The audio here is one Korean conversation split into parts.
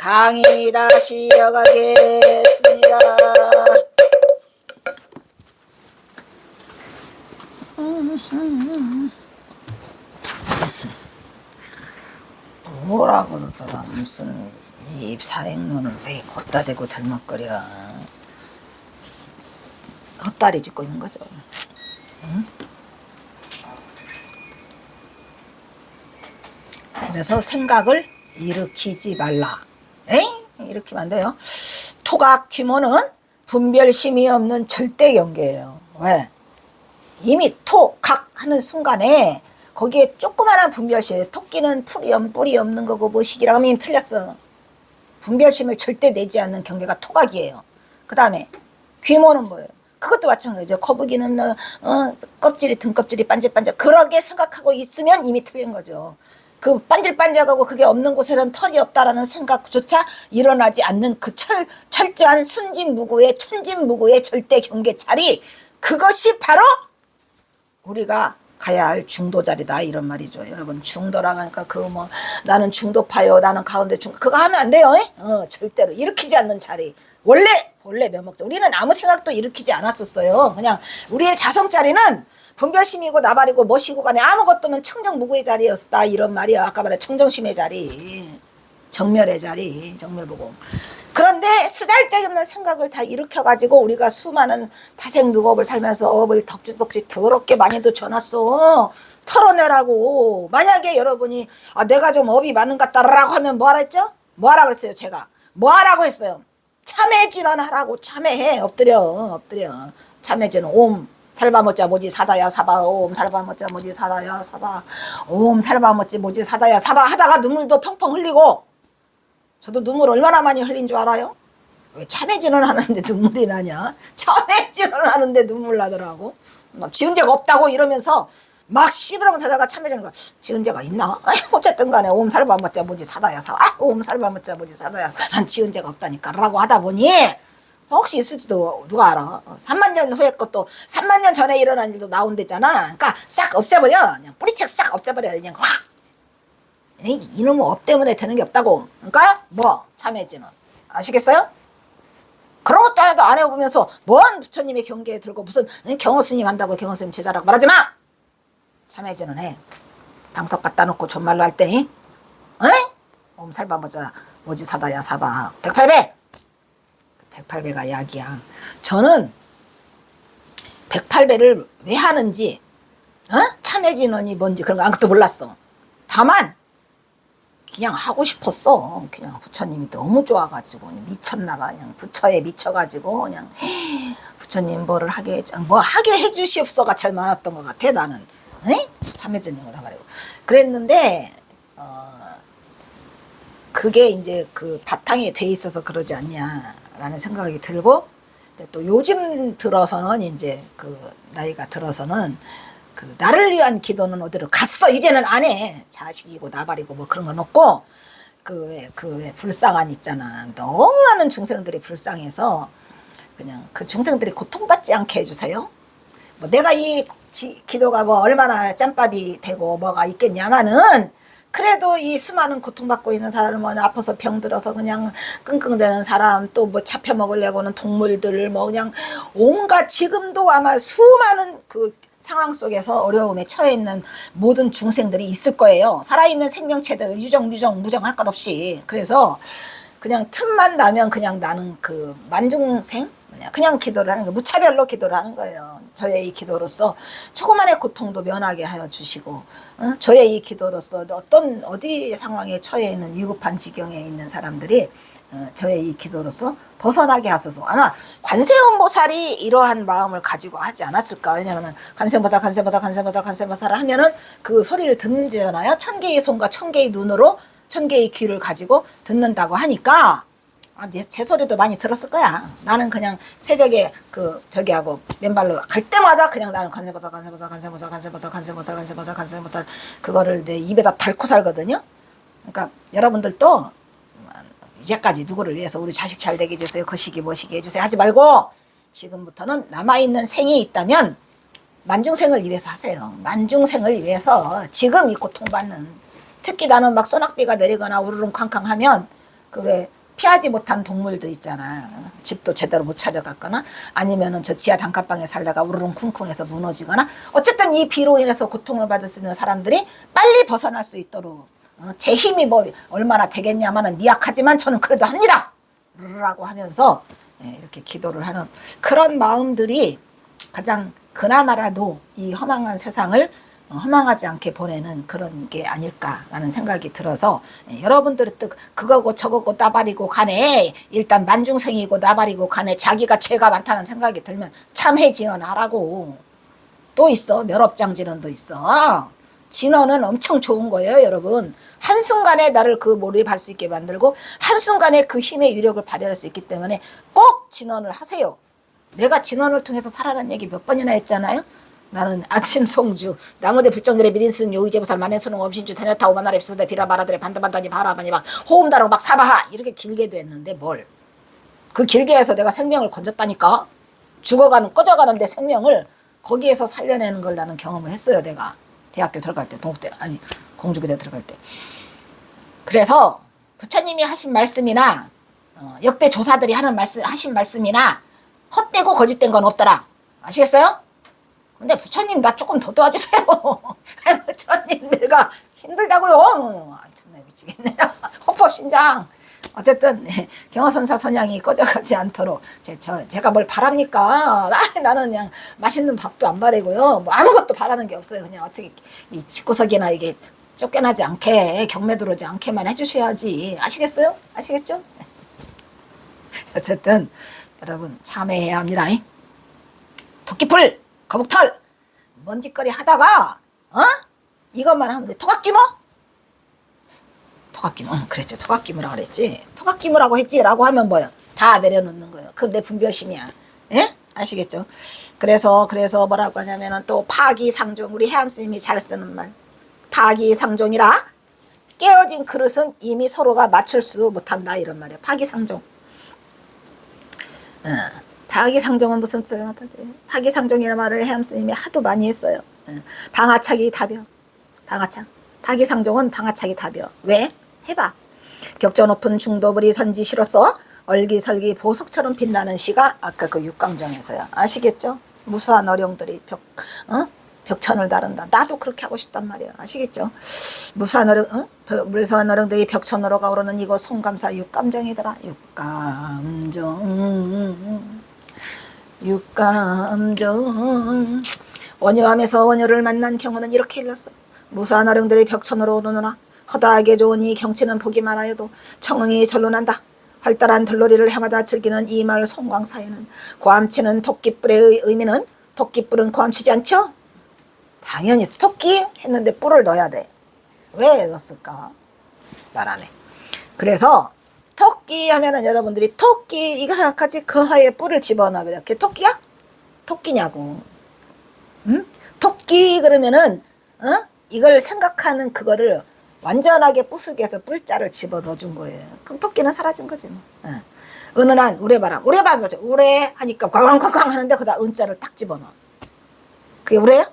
강의 다시 이어가겠습니다. 뭐라 그러더라. 무슨 이 사행론을 왜 걷다 대고 들먹거려. 헛다리 짚고 있는 거죠. 응? 그래서 생각을 일으키지 말라. 에이? 일으키면 안 돼요. 토각 규모는 분별심이 없는 절대 경계예요. 왜? 이미 토각 하는 순간에 거기에 조그마한 분별심, 토끼는 뿔이 없는 거고 뭐시기라고 하면 틀렸어. 분별심을 절대 내지 않는 경계가 토각이에요. 그 다음에 규모는 뭐예요? 그것도 마찬가지죠. 거북이는 껍질이 등껍질이 반질반질 그러게 생각하고 있으면 이미 틀린 거죠. 그 반질반질하고 그게 없는 곳에는 털이 없다라는 생각조차 일어나지 않는 그 철저한 순진무구의 천진무구의 절대 경계 자리, 그것이 바로 우리가 가야 할 중도 자리다 이런 말이죠. 여러분 중도라고 하니까 나는 중도파요, 나는 가운데 그거 하면 안 돼요. 절대로 일으키지 않는 자리. 원래 면목자. 우리는 아무 생각도 일으키지 않았었어요. 그냥 우리의 자성 자리는 분별심이고 나발이고 멋이고 간에 아무것도는 청정무구의 자리였다 이런 말이야. 아까 말한 청정심의 자리, 정멸의 자리, 정멸보고. 그런데 쓰잘데없는 생각을 다 일으켜가지고 우리가 수많은 타생누업을 살면서 업을 덕지덕지 더럽게 많이도 줘놨어. 털어내라고. 만약에 여러분이 내가 좀 업이 많은 것 같다라고 하면 뭐하라 했죠? 뭐하라 그랬어요 제가? 뭐하라고 했어요? 참회진원 하라고. 참회해. 엎드려. 참회진원. 옴 살바모자 모지 사다야 사바. 옴 살바모자 모지 사다야 사바. 옴 살바모지 모지 사다야 사바 하다가 눈물도 펑펑 흘리고. 저도 눈물 얼마나 많이 흘린 줄 알아요? 왜 참회진원 하는데 눈물이 나냐? 참회진원 하는데 눈물 나더라고. 지은 죄가 없다고 이러면서 막 씹으라고 하다가 참회진원 가 지은 죄가 있나? 어쨌든 간에 옴 살바모자 모지 사다야 사바. 옴 살바모자 모지 사다야. 난 지은 죄가 없다니까 라고 하다 보니 혹시 있을지도 누가 알아. 3만년 후에 것도 3만년 전에 일어난 일도 나온댔잖아. 그러니까 싹 없애버려. 그냥 뿌리채 싹 없애버려. 그냥 확. 이놈의 업 때문에 되는 게 없다고. 그러니까 참회진원. 아시겠어요? 그런 것도 하나도 안 해보면서 뭔 부처님의 경계에 들고 무슨 경호스님 한다고 경호스님 제자라고 말하지 마. 참회진원 해. 방석 갖다 놓고 존말로 할 때 옴 살바모자 모지 사다야 사바. 108배 108배가 약이야. 저는 108배를 왜 하는지 참회진원이 뭔지 그런 거 아무것도 몰랐어. 다만 그냥 하고 싶었어. 그냥 부처님이 너무 좋아가지고 미쳤나봐. 그냥 부처에 미쳐가지고 그냥 부처님 뭐를 하게 해주시옵소가 제일 많았던 것 같아 나는. 참회진원을 하가지고 그랬는데 그게 이제 그 바탕에 돼 있어서 그러지 않냐라는 생각이 들고, 또 요즘 들어서는 이제 그 나이가 들어서는 그 나를 위한 기도는 어디로 갔어. 이제는 안 해. 자식이고 나발이고 뭐 그런 건 없고, 그 불쌍한 있잖아. 너무 많은 중생들이 불쌍해서 그냥 그 중생들이 고통받지 않게 해주세요. 뭐 내가 이 기도가 뭐 얼마나 짬밥이 되고 뭐가 있겠냐마는, 그래도 이 수많은 고통받고 있는 사람은 아파서 병들어서 그냥 끙끙대는 사람, 또 뭐 잡혀 먹으려고는 동물들, 뭐 그냥 온갖 지금도 아마 수많은 그 상황 속에서 어려움에 처해 있는 모든 중생들이 있을 거예요. 살아있는 생명체들 유정 무정 할 것 없이. 그래서 그냥 틈만 나면 그냥 나는 그 만중생 그냥 기도를 하는 거예요. 무차별로 기도를 하는 거예요. 저의 이 기도로서 조그만의 고통도 면하게 하여 주시고, 저의 이 기도로서 어디 상황에 처해 있는 위급한 지경에 있는 사람들이 저의 이 기도로서 벗어나게 하소서. 아마 관세음보살이 이러한 마음을 가지고 하지 않았을까. 왜냐하면 관세음보살을 하면은 그 소리를 듣는잖아요. 1000개의 손과 1000개의 눈으로 1000개의 귀를 가지고 듣는다고 하니까 제 소리도 많이 들었을 거야. 나는 그냥 새벽에 저기하고 맨발로 갈 때마다 그냥 나는 관세음보살 그거를 내 입에다 달고 살거든요. 그러니까 여러분들도 이제까지 누구를 위해서 우리 자식 잘 되게 해주세요, 거시기 뭐시기 해주세요 하지 말고, 지금부터는 남아있는 생이 있다면 만중생을 위해서 하세요. 만중생을 위해서 지금 이 고통받는, 특히 나는 막 소낙비가 내리거나 우르릉 쾅쾅 하면 그 왜 피하지 못한 동물도 있잖아. 집도 제대로 못 찾아갔거나 아니면은 저 지하 단칸방에 살다가 우르릉 쿵쿵해서 무너지거나 어쨌든 이 비로 인해서 고통을 받을 수 있는 사람들이 빨리 벗어날 수 있도록 제 힘이 뭐 얼마나 되겠냐마는 미약하지만 저는 그래도 합니다. 라고 하면서 이렇게 기도를 하는 그런 마음들이 가장 그나마라도 이 허망한 세상을 허망하지 않게 보내는 그런 게 아닐까라는 생각이 들어서 여러분들은 또 그거고 저거고 나발이고 간에 일단 만중생이고 나발이고 간에 자기가 죄가 많다는 생각이 들면 참회 진언하라고. 또 있어. 멸업장 진언도 있어. 진언은 엄청 좋은 거예요, 여러분. 한순간에 나를 그 몰입할 수 있게 만들고 한순간에 그 힘의 위력을 발휘할 수 있기 때문에 꼭 진언을 하세요. 내가 진언을 통해서 살아라는 얘기 몇 번이나 했잖아요. 나는 아침 송주 나무대 불정들의 미린순 요의제부살 만해수능 엄신주 대녀타 오만나래 비서대 비라바라들의 반다반다니 바라바니 막 호음다로 막 사바하 이렇게 길게도 했는데 뭘 그 길게 해서 내가 생명을 건졌다니까. 죽어가는 꺼져가는데 생명을 거기에서 살려내는 걸 나는 경험을 했어요. 내가 대학교 들어갈 때 동국대 아니 공주교대 들어갈 때. 그래서 부처님이 하신 말씀이나 역대 조사들이 하신 말씀이나 헛되고 거짓된 건 없더라. 아시겠어요? 근데 부처님 나 조금 더 도와주세요. 부처님 내가 힘들다고요. 정말 미치겠네요. 헌법신장. 어쨌든 경허선사 선양이 꺼져가지 않도록 제가 뭘 바랍니까? 나는 그냥 맛있는 밥도 안 바라고요. 뭐 아무것도 바라는 게 없어요. 그냥 어떻게 이 집구석이나 이게 쫓겨나지 않게 경매 들어오지 않게만 해주셔야지. 아시겠어요? 아시겠죠? 어쨌든 여러분 참회해야 합니다. 토끼풀 거북털 먼지거리 하다가 이것만 하면 돼. 토각기모? 토각기모 그랬죠. 토각기모라고 그랬지. 토각기모라고 했지 라고 하면 뭐야 다 내려놓는 거예요. 그건 내 분별심이야. 예? 아시겠죠? 그래서 뭐라고 하냐면은 또 파기상종. 우리 해암스님이 잘 쓰는 말 파기상종이라 깨어진 그릇은 이미 서로가 맞출 수 못한다 이런 말이에요. 파기상종. 파기상종은 무슨 뜻을 갖다 대? 파기상종이라는 말을 해암스님이 하도 많이 했어요. 방아차기 답이요. 방아차. 파기상종은 방아차기 답이요. 왜? 해봐. 격조 높은 중도불이 선지시로서 얼기설기 보석처럼 빛나는 시가 아까 그 육강정에서요. 아시겠죠? 무수한 어령들이 벽천을 다룬다. 나도 그렇게 하고 싶단 말이에요. 아시겠죠? 무수한 어령들이 벽천으로 가오르는 이곳 송감사 육감정이더라. 육감정. 원효함에서 원효를 만난 경우는 이렇게 일렀어요. 무수한 어령들이 벽천으로 오르느나 허다하게 좋은 이 경치는 보기만 하여도 청흥이 절로 난다. 활달한 들놀이를 해마다 즐기는 이 마을 송광사에는 고함치는 토끼뿔의 의미는 토끼뿔은 고함치지 않죠? 당연히 토끼 했는데 뿔을 넣어야 돼. 왜 넣었을까? 말 안 해. 그래서 토끼 하면은 여러분들이 토끼 이거 생각하지 그 하에 뿔을 집어넣으면 그게 토끼야? 토끼냐고. 응? 토끼 그러면은 이걸 생각하는 그거를 완전하게 부수기해서 뿔자를 집어넣어준 거예요. 그럼 토끼는 사라진 거지 뭐. 은은한 우레바람. 우레바람 그렇죠. 우레 하니까 꽝꽝꽝꽝 하는데 거기다 은자를 딱 집어넣어. 그게 우레야?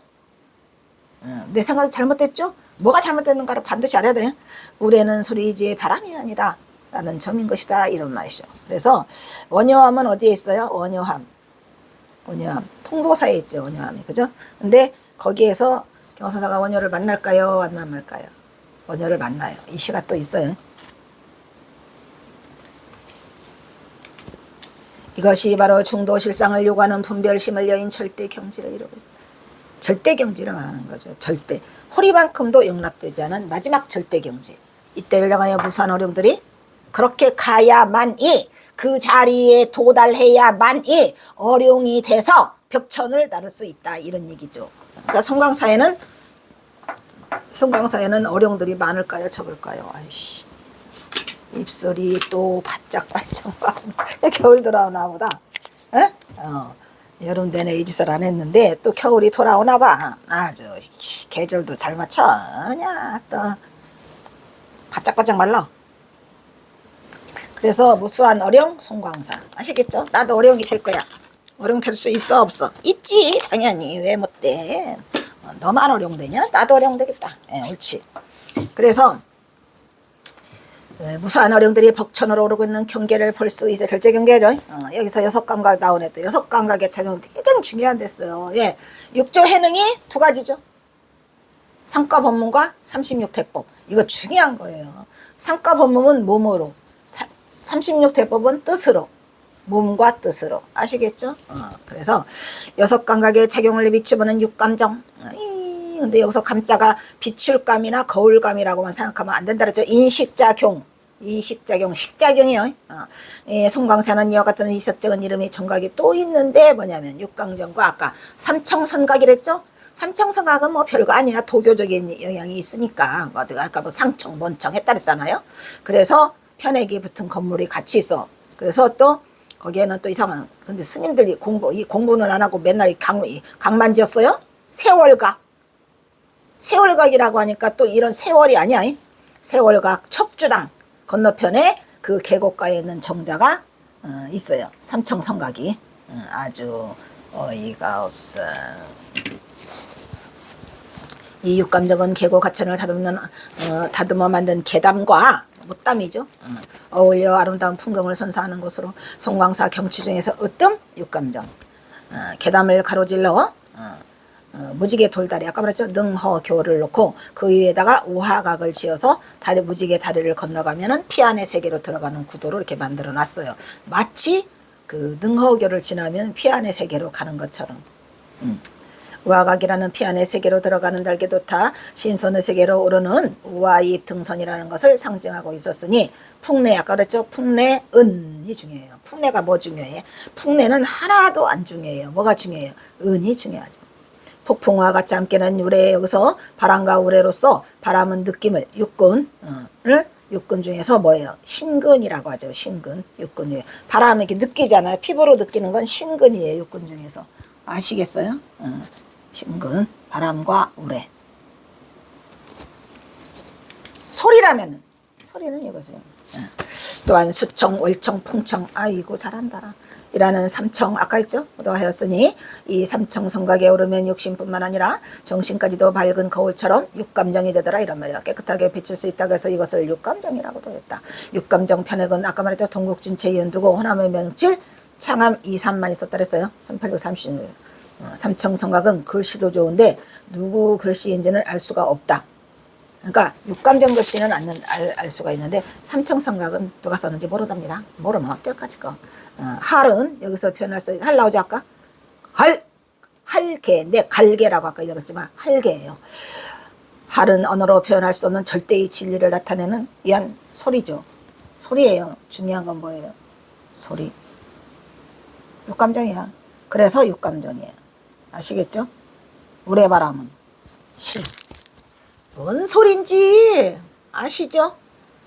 내 생각이 잘못됐죠? 뭐가 잘못됐는가를 반드시 알아야 돼. 우레는 소리지 바람이 아니다 라는 점인 것이다 이런 말이죠. 그래서 원효함은 어디에 있어요? 원효함 통도사에 있죠. 원효함이 그죠? 근데 거기에서 경서사가 원효를 만날까요? 안 만날까요? 원효를 만나요. 이 시가 또 있어요. 이것이 바로 중도실상을 요구하는 분별심을 여인 절대경지를 이루고 절대경지를 말하는 거죠. 절대. 호리만큼도 용납되지 않은 마지막 절대경지. 이때를 향하여 무수한 어령들이 그렇게 가야만이 그 자리에 도달해야만이 어령이 돼서 벽천을 나를 수 있다 이런 얘기죠. 그러니까 송광사에는 어령들이 많을까요? 적을까요? 아이씨 입술이 또 바짝바짝 겨울 돌아오나 보다. 여름 내내 이 짓을 안 했는데 또 겨울이 돌아오나 봐. 아주 계절도 잘 맞춰. 그냥 또 바짝바짝 말라. 그래서 무수한 어령 송광사. 아시겠죠? 나도 어령이 될 거야. 어령 될 수 있어 없어? 있지 당연히. 왜 못 돼? 너만 어령 되냐? 나도 어령 되겠다. 옳지. 그래서 무수한 어령들이 벅천으로 오르고 있는 경계를 볼 수 있어요. 결제 경계죠. 여기서 여섯 감각 나오네. 또 여섯 감각의 작용 굉장히 중요한데어요. 예, 6조 해능이 두 가지죠. 상가 법문과 36대법. 이거 중요한 거예요. 상가 법문은 몸으로, 36대법은 뜻으로, 몸과 뜻으로. 아시겠죠? 그래서 여섯 감각의 작용을 비추보는 육감정. 근데 여기서 감자가 비출감이나 거울감이라고만 생각하면 안 된다 그랬죠. 인식작용, 이식작용, 식작용이요. 송광사는 이와 같은 이식적인 이름이 정각이 또 있는데 뭐냐면 육강정과 아까 삼청선각이랬죠. 삼청선각은 뭐 별거 아니야. 도교적인 영향이 있으니까. 뭐 아까 뭐 상청, mon청 했다 그랬잖아요. 그래서 편액이 붙은 건물이 같이 있어. 그래서 또 거기에는 또 이상한, 근데 스님들이 공부는 안 하고 맨날 각만 지었어요. 세월각. 세월각이라고 하니까 또 이런 세월이 아니야. 세월각 척주당 건너편에 그 계곡가에 있는 정자가 있어요. 삼청성각이. 아주 어이가 없어. 이 육감정은 계곡 하천을 다듬어 만든 계담과 못담이죠. 어울려 아름다운 풍경을 선사하는 곳으로 송광사 경치 중에서 으뜸 육감정. 계담을 가로질러 무지개 돌다리, 아까 말했죠. 능허교를 놓고 그 위에다가 우화각을 지어서 무지개 다리를 건너가면은 피안의 세계로 들어가는 구도로 이렇게 만들어 놨어요. 마치 그 능허교를 지나면 피안의 세계로 가는 것처럼. 우화각이라는 피안의 세계로 들어가는 달개도 타 신선의 세계로 오르는 우화입 등선이라는 것을 상징하고 있었으니 풍래, 아까 그랬죠. 풍래, 은이 중요해요. 풍래가 뭐 중요해? 풍래는 하나도 안 중요해요. 뭐가 중요해요? 은이 중요하죠. 폭풍과 같이 함께는 우레, 여기서 바람과 우레로서 바람은 느낌을, 육근을, 육근 중에서 뭐예요? 신근이라고 하죠. 신근, 육근 중에. 바람을 이렇게 느끼잖아요. 피부로 느끼는 건 신근이에요. 육근 중에서. 아시겠어요? 신근, 바람과 우레. 소리라면은, 소리는 이거죠. 또한 수청, 월청, 풍청, 아이고 잘한다. 이라는 삼청, 아까 했죠? 또 하였으니 이 삼청성각에 오르면 육신뿐만 아니라 정신까지도 밝은 거울처럼 육감정이 되더라 이런 말이야. 깨끗하게 비칠 수 있다고 해서 이것을 육감정이라고도 했다. 육감정 편액은 아까 말했죠. 동국진체 연두고 호남의 명칠 창암 2, 3만 있었다 그랬어요. 1830. 삼청성각은 글씨도 좋은데 누구 글씨인지는 알 수가 없다. 그러니까 육감정 글씨는 알 수가 있는데 삼청성각은 누가 썼는지 모르답니다. 모르면 때까지 거. 할은 여기서 표현할 수, 할 나오죠 아까? 할개, 내 갈개라고 아까 읽었지만 할개예요. 할은 언어로 표현할 수 없는 절대의 진리를 나타내는 위한 소리죠. 소리예요. 중요한 건 뭐예요? 소리. 육감정이야. 그래서 육감정이에요. 아시겠죠? 우레바람은 시. 뭔 소린지 아시죠?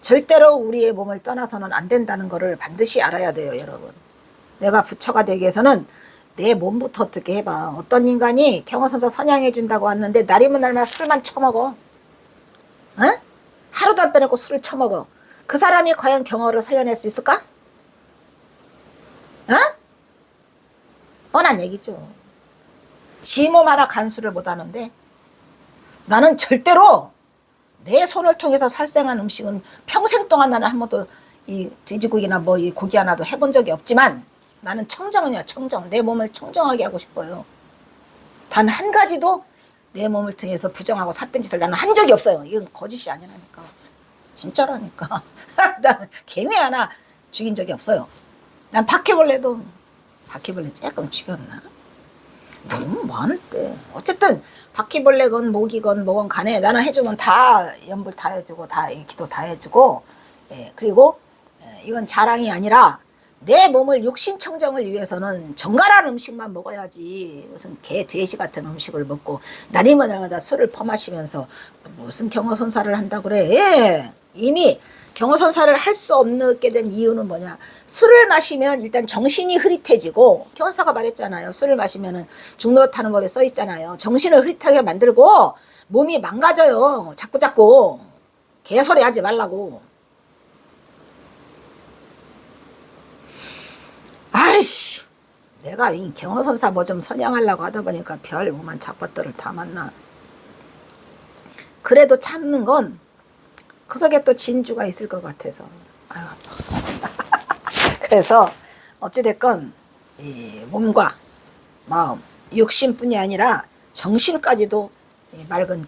절대로 우리의 몸을 떠나서는 안 된다는 것을 반드시 알아야 돼요, 여러분. 내가 부처가 되기 위해서는 내 몸부터 어떻게 해봐. 어떤 인간이 경허선서 선양해준다고 왔는데 날이면 날마다 술만 처먹어. 하루도 안 빼놓고 술을 처먹어. 그 사람이 과연 경허를 살려낼 수 있을까? 뻔한 얘기죠. 지 몸 하나 간수를 못하는데 나는 절대로 내 손을 통해서 살생한 음식은 평생 동안 나는 한 번도 이 돼지고기나 뭐 이 고기 하나도 해본 적이 없지만 나는 청정이야, 청정. 내 몸을 청정하게 하고 싶어요. 단 한 가지도 내 몸을 통해서 부정하고 삿된 짓을 나는 한 적이 없어요. 이건 거짓이 아니라니까. 진짜라니까. 난 개미 하나 죽인 적이 없어요. 난 바퀴벌레도 바퀴벌레 조금 죽였나? 너무 많을 때. 어쨌든 바퀴벌레건 모기건 뭐건 간에 나는 해주면 다 연불 다 해주고 다 기도 다 해주고 그리고 이건 자랑이 아니라 내 몸을 육신 청정을 위해서는 정갈한 음식만 먹어야지 무슨 개 돼지 같은 음식을 먹고 날이면 날마다 술을 퍼마시면서 무슨 경허선사를 한다고 그래. 이미 경허선사를 할 수 없게 된 이유는 뭐냐. 술을 마시면 일단 정신이 흐릿해지고 경허사가 말했잖아요. 술을 마시면 중노타는 법에 써 있잖아요. 정신을 흐릿하게 만들고 몸이 망가져요. 자꾸자꾸 개소리 하지 말라고. 아이씨, 내가 이 경허선사 뭐 좀 선양하려고 하다 보니까 별 오만 잡것들을 다 만나. 그래도 참는 건 그 속에 또 진주가 있을 것 같아서. 아유, 그래서 어찌됐건 이 몸과 마음, 육신뿐이 아니라 정신까지도 맑은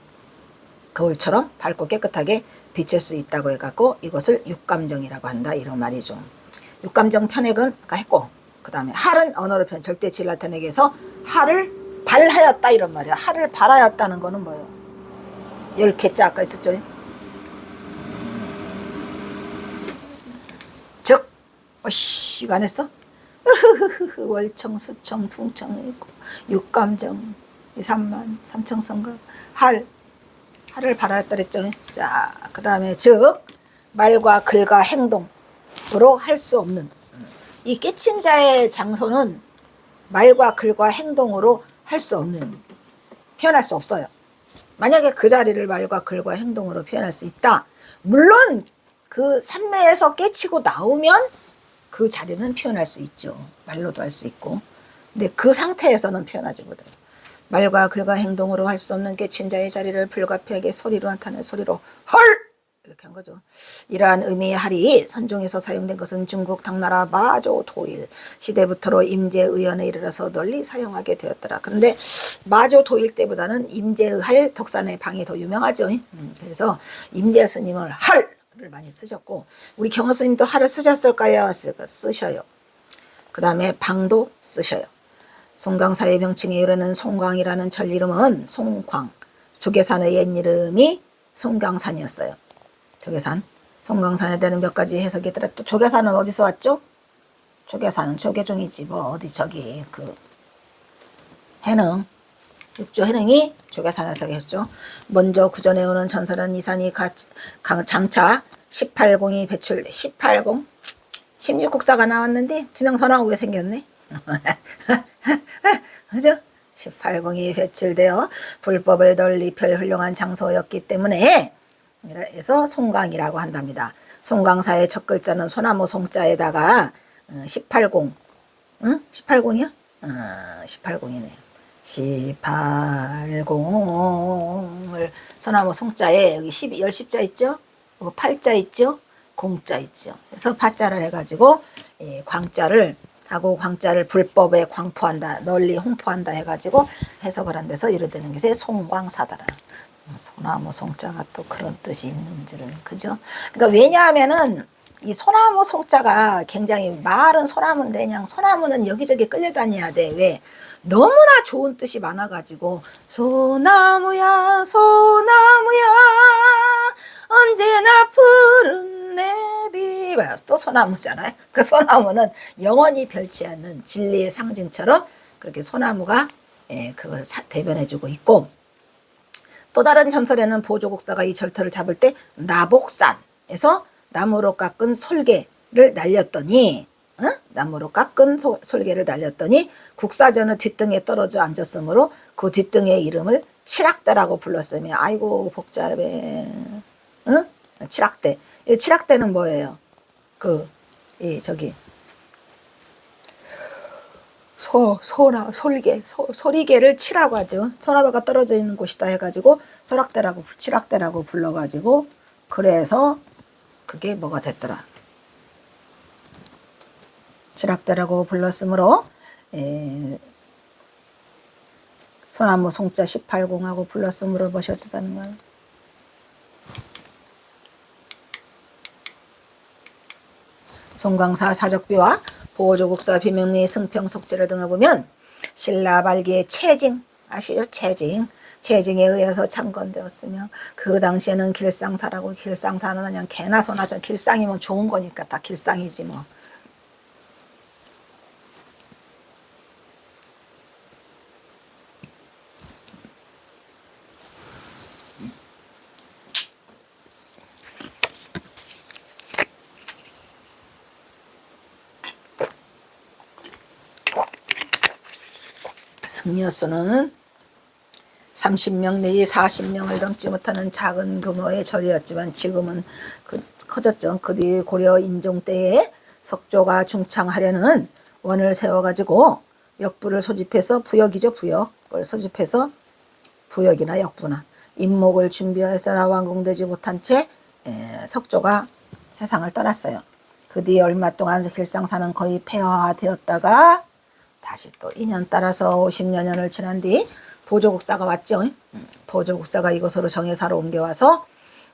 거울처럼 밝고 깨끗하게 비칠 수 있다고 해갖고 이것을 육감정이라고 한다, 이런 말이죠. 육감정 편액은 아까 했고, 그 다음에 할은 언어로 표현, 절대치를 나타내기 위해서 할을 발하였다, 이런 말이야. 할을 발하였다는 거는 뭐예요? 10개자 아까 있었죠. 즉 어이씨 안 했어? 월청, 수청, 풍청 있고 육감정, 삼만, 삼청성가, 할을 발하였다 그랬죠. 자, 그 다음에 즉 말과 글과 행동으로 할 수 없는, 이 깨친 자의 장소는 말과 글과 행동으로 할 수 없는, 표현할 수 없어요. 만약에 그 자리를 말과 글과 행동으로 표현할 수 있다, 물론 그 삼매에서 깨치고 나오면 그 자리는 표현할 수 있죠. 말로도 할 수 있고. 근데 그 상태에서는 표현하지 못해요. 말과 글과 행동으로 할 수 없는 깨친 자의 자리를 불가피하게 소리로 나타내 소리로 헐! 이렇게 한 거죠. 이러한 의미의 할이 선종에서 사용된 것은 중국 당나라 마조 도일 시대부터로 임제의연에 이르러서 널리 사용하게 되었더라. 그런데 마조 도일 때보다는 임제의할 덕산의 방이 더 유명하죠. 그래서 임제 스님을 할을 많이 쓰셨고, 우리 경호 스님도 할을 쓰셨을까요? 쓰셔요. 그 다음에 방도 쓰셔요. 송광사의 명칭에 이르는 송광이라는 절 이름은 송광, 조계산의 옛 이름이 송광산이었어요. 조계산, 송광산에 대한 몇 가지 해석이 있더라. 또 조계산은 어디서 왔죠? 조계산은 조계종이지 뭐 어디 저기 그 해능, 육조 해능이 조계산에서 했죠. 먼저 구전에 오는 전설은 이산이 장차 18공이 배출, 18공 16국사가 나왔는데 두명선하고 왜 생겼네? 그죠? 18공이 배출되어 불법을 널리 펼 훌륭한 장소였기 때문에 그래서 송광이라고 한답니다. 송광사의 첫 글자는 소나무 송자에다가 18공, 응? 18공이야? 18공이네요. 18공을 소나무 송자에 여기 10자 있죠? 그리고 8자 있죠? 공자 있죠. 그래서 파자를 해가지고 광자를 하고, 광자를 불법에 광포한다, 널리 홍포한다 해가지고 해석을 한 데서 이르되는 것이 송광사다라. 소나무 송자가 또 그런 뜻이 있는 줄은, 그죠? 그러니까 왜냐하면은 이 소나무 송자가 굉장히, 말은 소나무인데 그냥 소나무는 여기저기 끌려다녀야 돼. 왜? 너무나 좋은 뜻이 많아가지고 소나무야 소나무야 언제나 푸른 내비가 또 소나무잖아요. 그 소나무는 영원히 별치 않는 진리의 상징처럼 그렇게 소나무가 그걸 대변해주고 있고, 또 다른 전설에는 보조국사가 이 절터를 잡을 때 나복산에서 나무로 깎은 솔개를 날렸더니, 나무로 깎은 솔개를 날렸더니 국사전의 뒷등에 떨어져 앉았으므로 그 뒷등의 이름을 칠학대라고 불렀으며, 아이고 복잡해. 칠학대. 이 칠학대는 뭐예요? 저기 소리개를 치라고 하죠. 소나무가 떨어져 있는 곳이다 해가지고 칠학대라고 불러가지고, 그래서 그게 뭐가 됐더라. 칠학대라고 불렀으므로 소나무 송자 18공하고 불렀으므로 뭐셨다는 거야. 송광사 사적비와 보조국사 비명리 승평속지를 등을 보면 신라발기의 채징 아시죠? 채징에 의해서 창건되었으며, 그 당시에는 길상사라고, 길상사는 그냥 개나 소나, 길상이면 좋은 거니까 다 길상이지 뭐. 승려수는 30명 내지 40명을 넘지 못하는 작은 규모의 절이었지만 지금은 커졌죠. 그 뒤 고려 인종 때에 석조가 중창하려는 원을 세워가지고 역부를 소집해서, 부역이죠, 부역을 소집해서, 부역이나 역부나 임목을 준비하여서나 완공되지 못한 채 석조가 세상을 떠났어요. 그 뒤에 얼마 동안 길상사는 거의 폐허되었다가 다시 또 인연 따라서 50여 년을 지난 뒤 보조국사가 왔죠. 보조국사가 이곳으로 정예사로 옮겨와서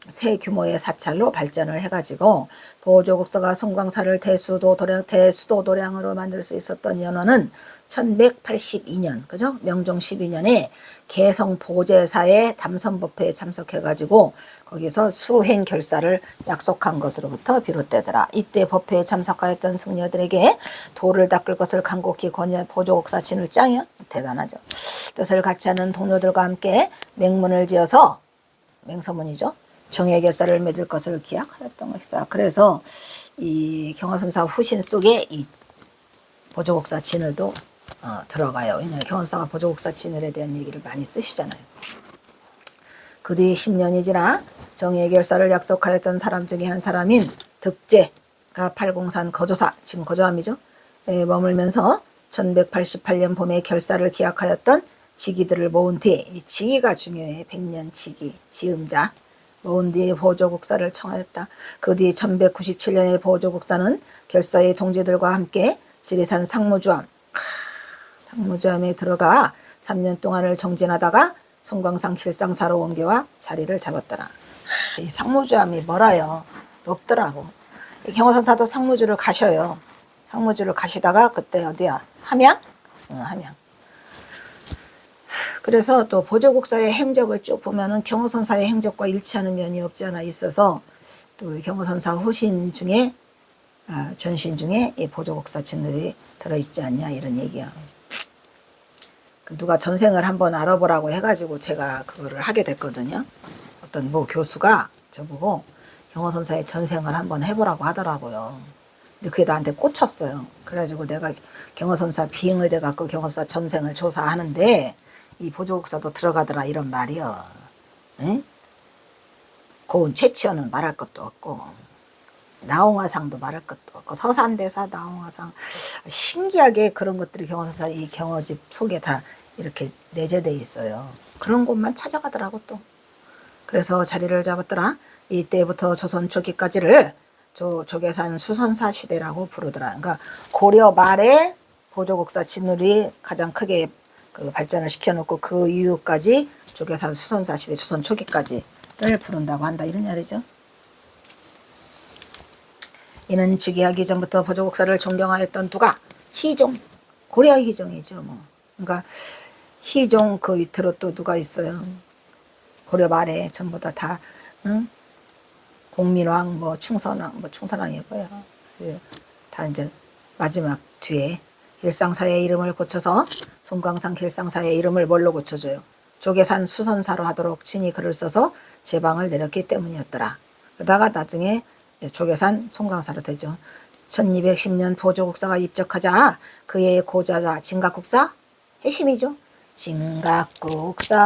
새 규모의 사찰로 발전을 해가지고 보조국사가 송광사를 대수도 도량으로 만들 수 있었던 연원은 1182년, 그죠? 명종 12년에 개성 보제사의 담선법회에 참석해가지고 거기서 수행 결사를 약속한 것으로부터 비롯되더라. 이때 법회에 참석하였던 승려들에게 도를 닦을 것을 간곡히 권유한 보조국사 진을 짱이요. 대단하죠. 뜻을 같이 하는 동료들과 함께 맹문을 지어서 맹서문이죠. 정예결사를 맺을 것을 기약하였던 것이다. 그래서 이 경화선사 후신 속에 이 보조국사 진을도 들어가요. 경화선사가 보조국사 진을에 대한 얘기를 많이 쓰시잖아요. 그 뒤 10년이 지나 정예결사를 약속하였던 사람 중에 한 사람인 득제가 팔공산 거조사, 지금 거조함이죠. 머물면서 1188년 봄에 결사를 기약하였던 지기들을 모은 뒤, 이 지기가 중요해. 백년 지기, 지음자. 모은 뒤에 보조국사를 청하였다. 그 뒤 1197년에 보조국사는 결사의 동지들과 함께 지리산 상무주암에 들어가 3년 동안을 정진하다가 송광산 길상사로 옮겨와 자리를 잡았더라. 이 상무주암이 멀어요. 높더라고. 경화선사도 상무주를 가셔요. 상무주를 가시다가 그때 어디야? 함양? 함양. 그래서 또 보조국사의 행적을 쭉 보면은 경호선사의 행적과 일치하는 면이 없지 않아 있어서 또 경호선사 후신 중에 전신 중에 이 보조국사 진들이 들어있지 않냐 이런 얘기야. 누가 전생을 한번 알아보라고 해가지고 제가 그거를 하게 됐거든요. 어떤 뭐 교수가 저보고 경호선사의 전생을 한번 해보라고 하더라고요. 근데 그게 나한테 꽂혔어요. 그래가지고 내가 경호선사 비행의대 갖고 경호선사 전생을 조사하는데 이 보조국사도 들어가더라 이런 말이요. 응? 고은 최치현은 말할 것도 없고 나홍화상도 말할 것도 없고 서산대사 나홍화상 신기하게 그런 것들이 경호선사 이 경호집 속에 다 이렇게 내재돼 있어요. 그런 곳만 찾아가더라고 또. 그래서 자리를 잡았더라. 이때부터 조선 초기까지를 조계산 수선사 시대라고 부르더라. 그러니까 고려 말에 보조국사 진울이 가장 크게 그 발전을 시켜놓고 그 이후까지 조계산 수선사 시대 조선 초기까지를 부른다고 한다 이런 말이죠. 이는 즉위하기 전부터 보조국사를 존경하였던 누가 희종, 고려 희종이죠. 뭐. 그러니까 희종 그 밑으로 또 누가 있어요. 고려 말에 전부 다 응? 공민왕, 뭐 충선왕, 뭐 충선왕이 뭐야. 다 이제 마지막 뒤에 길상사의 이름을 고쳐서 송광산 길상사의 이름을 뭘로 고쳐줘요? 조계산 수선사로 하도록 친히 글을 써서 제방을 내렸기 때문이었더라. 그러다가 나중에 조계산 송광사로 되죠. 1210년 보조국사가 입적하자 그의 고자자 진각국사 해심이죠. 진각국사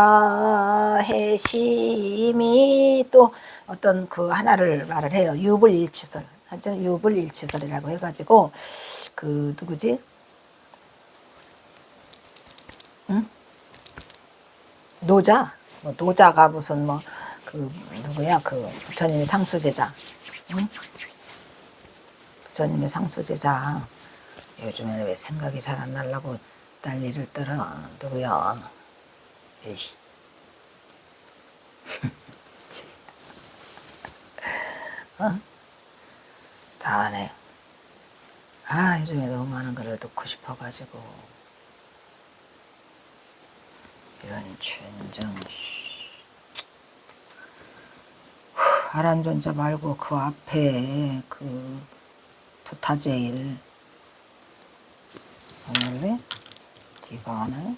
해심이 또 어떤 그 하나를 말을 해요. 유불일치설 하죠. 유불일치설이라고 해가지고 그 누구지? 응? 노자가 무슨 뭐 그 누구야 그 부처님의 상수제자. 응? 부처님의 상수제자. 요즘에는 왜 생각이 잘 안 나려고 난리를 떨어. 누구야? 에이씨. 다 하네. 요즘에 너무 많은 글을 듣고 싶어가지고. 이런 춘정씨. 아란존자 말고 그 앞에 그 두타제일 오늘래? 네가 아네?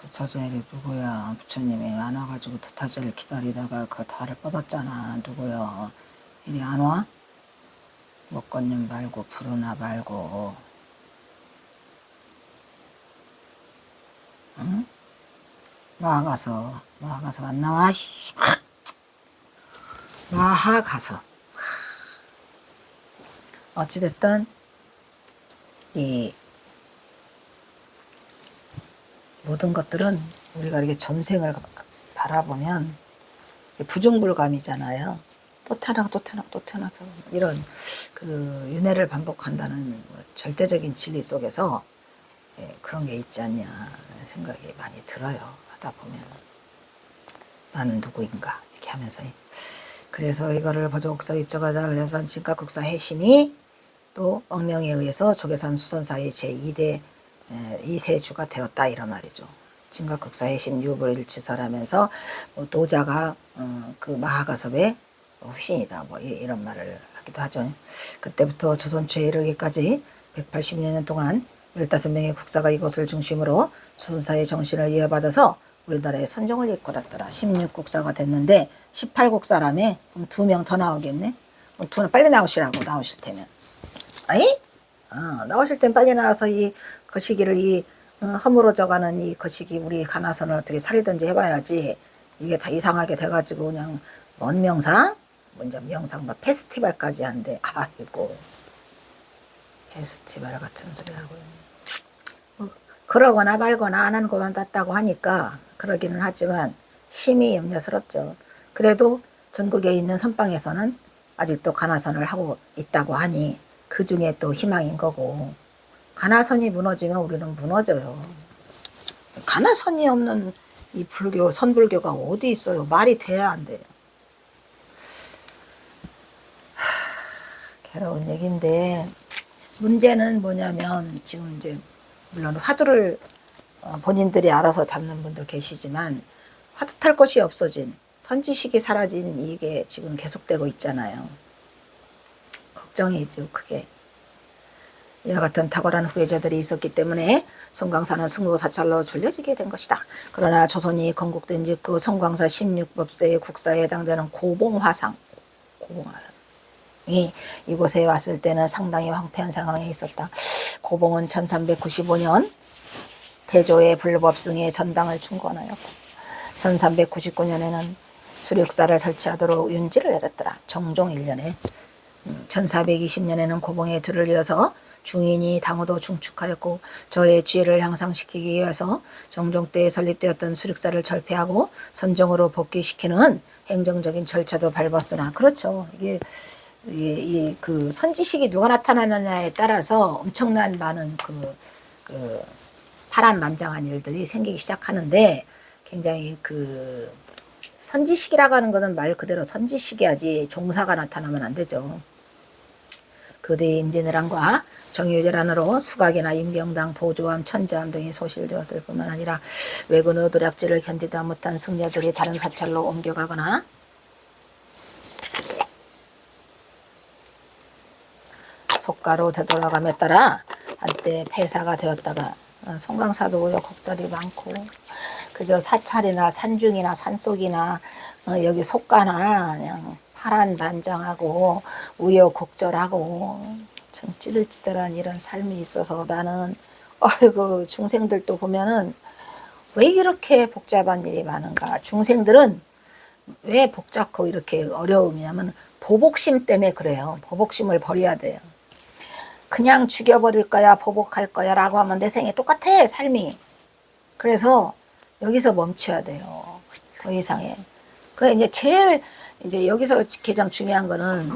두타제일이 누구야? 부처님이 안 와가지고 두타제일 기다리다가 그 달을 뻗었잖아. 누구야? 이리 안 와? 먹건님 말고 부르나 말고 응? 마하가서 안 나와. 마하가서. 어찌됐든 이 모든 것들은 우리가 이렇게 전생을 바라보면 부중불감이잖아요. 또 태어나고 또 태어나고 또 태어나고 이런 그 윤회를 반복한다는 절대적인 진리 속에서 그런 게 있지 않냐라는 생각이 많이 들어요. 하다 보면 나는 누구인가 이렇게 하면서 그래서 이거를 보조국사 입적하자 연산 진가국사 해신이 또 억명에 의해서 조계산 수선사의 제2대 2세주가 되었다 이런 말이죠. 진가국사 해신 유불일치설하면서 노자가 그 마하가섭의 후신이다 뭐 이런 말을 하기도 하죠. 그때부터 조선 초에 이르기까지 180년 동안 15명의 국사가 이곳을 중심으로 수선사의 정신을 이어받아서 우리나라에 선종을 이끌었더라. 16국사가 됐는데 18국사라며 그럼 2명 더 나오겠네. 빨리 나오시라고 나오실 테면. 아이? 나오실 땐 빨리 나와서 이 거시기를 허물어져가는 이 거시기 우리 가나선을 어떻게 살리든지 해봐야지. 이게 다 이상하게 돼가지고 그냥 뭔 명상? 먼저 명상 막 페스티벌까지 한대. 아이고 페스티벌 같은 소리 하고 뭐, 그러거나 말거나 안 하는 것만 땄다고 하니까 그러기는 하지만 심히 염려스럽죠. 그래도 전국에 있는 선방에서는 아직도 가나선을 하고 있다고 하니 그 중에 또 희망인 거고 가나선이 무너지면 우리는 무너져요. 가나선이 없는 이 불교, 선불교가 어디 있어요? 말이 돼야 안 돼요. 괴로운 얘기인데 문제는 뭐냐면 지금 이제 물론 화두를 본인들이 알아서 잡는 분도 계시지만 화두 탈 것이 없어진 선지식이 사라진 이게 지금 계속되고 있잖아요. 걱정이죠 크게. 이와 같은 탁월한 후계자들이 있었기 때문에 송광사는 승로사찰로 졸려지게 된 것이다. 그러나 조선이 건국된 즉 그 송광사 16법세의 국사에 해당되는 고봉화상 이곳에 왔을 때는 상당히 황폐한 상황에 있었다. 고봉은 1395년 태조의 불법승에 전당을 충건하였고 1399년에는 수륙사를 설치하도록 윤지를 내렸더라. 정종 1년에 1420년에는 고봉의 뒤를 이어서 중인이 당호도 중축하였고 저의 지혜를 향상시키기 위해서 정종 때에 설립되었던 수륙사를 철폐하고 선정으로 복귀시키는 행정적인 절차도 밟았으나 그렇죠. 이게 그 선지식이 누가 나타나느냐에 따라서 엄청난 많은 그 파란만장한 일들이 생기기 시작하는데 굉장히 그 선지식이라고 하는 것은 말 그대로 선지식이야지 종사가 나타나면 안 되죠. 그 뒤에 임진왜란과 정유재란으로 수각이나 임경당, 보조함, 천자함 등이 소실되었을 뿐만 아니라 왜군의 도략질을 견디다 못한 승려들이 다른 사찰로 옮겨가거나 속가로 되돌아감에 따라 한때 폐사가 되었다가 송광사도 우여곡절이 많고 그저 사찰이나 산중이나 산속이나 여기 속가나 그냥 파란만장하고 우여곡절하고 참 찌들찌들한 이런 삶이 있어서 나는 어이구 중생들도 보면은 왜 이렇게 복잡한 일이 많은가. 중생들은 왜 복잡고 이렇게 어려우냐면 보복심 때문에 그래요. 보복심을 버려야 돼요. 그냥 죽여버릴 거야 보복할 거야 라고 하면 내 생에 똑같아 삶이. 그래서 여기서 멈춰야 돼요. 더 이상해. 그 이제 제일 이제 여기서 가장 중요한 거는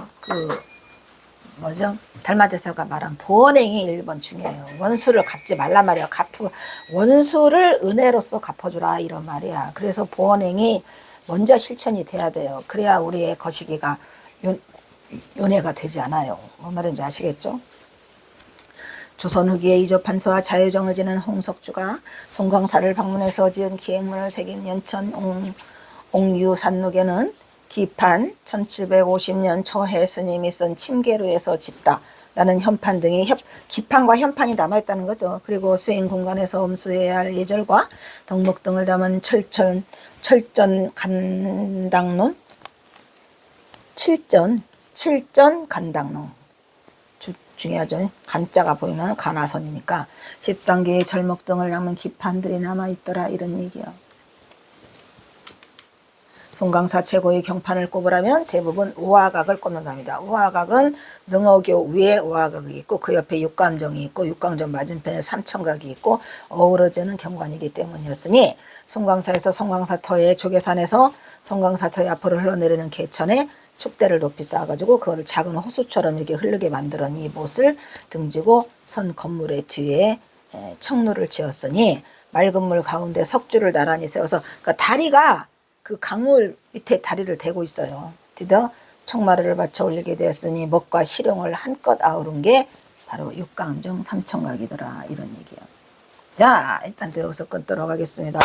달마대사가 말한 보언행이 1번 중요해요. 원수를 갚지 말란 말이야. 원수를 은혜로서 갚아주라 이런 말이야. 그래서 보언행이 먼저 실천이 돼야 돼요. 그래야 우리의 거시기가 윤회가 되지 않아요. 뭔 말인지 아시겠죠? 조선 후기에 이조판서와 자유정을 지낸 홍석주가 송광사를 방문해서 지은 기행문을 새긴 연천 옥유산록에는 기판 1750년 초해 스님이 쓴 침계루에서 짓다 라는 현판 등이 기판과 현판이 남아있다는 거죠. 그리고 수행 공간에서 엄수해야 할 예절과 덕목 등을 담은 철전 간당론 칠전 간당론 중요하죠. 간자가 보이면 가나선이니까 13개의 절목 등을 담은 기판들이 남아있더라 이런 얘기야. 송강사 최고의 경판을 꼽으라면 대부분 우화각을 꼽는답니다. 우화각은 능어교 위에 우화각이 있고 그 옆에 육감정이 있고 육감정 맞은편에 삼천각이 있고 어우러지는 경관이기 때문이었으니 송강사에서 송강사터의 조계산에서 송강사터의 앞으로 흘러내리는 개천에 축대를 높이 쌓아가지고 그거를 작은 호수처럼 이렇게 흐르게 만드는 이 못을 등지고 선 건물의 뒤에 청루를 지었으니 맑은 물 가운데 석주를 나란히 세워서 그러니까 다리가 그 강물 밑에 다리를 대고 있어요. 드디어 청마루를 받쳐 올리게 되었으니 먹과 실용을 한껏 아우른 게 바로 육감정 삼천각이더라 이런 얘기예요. 자 일단 여기서 끊도록 하겠습니다.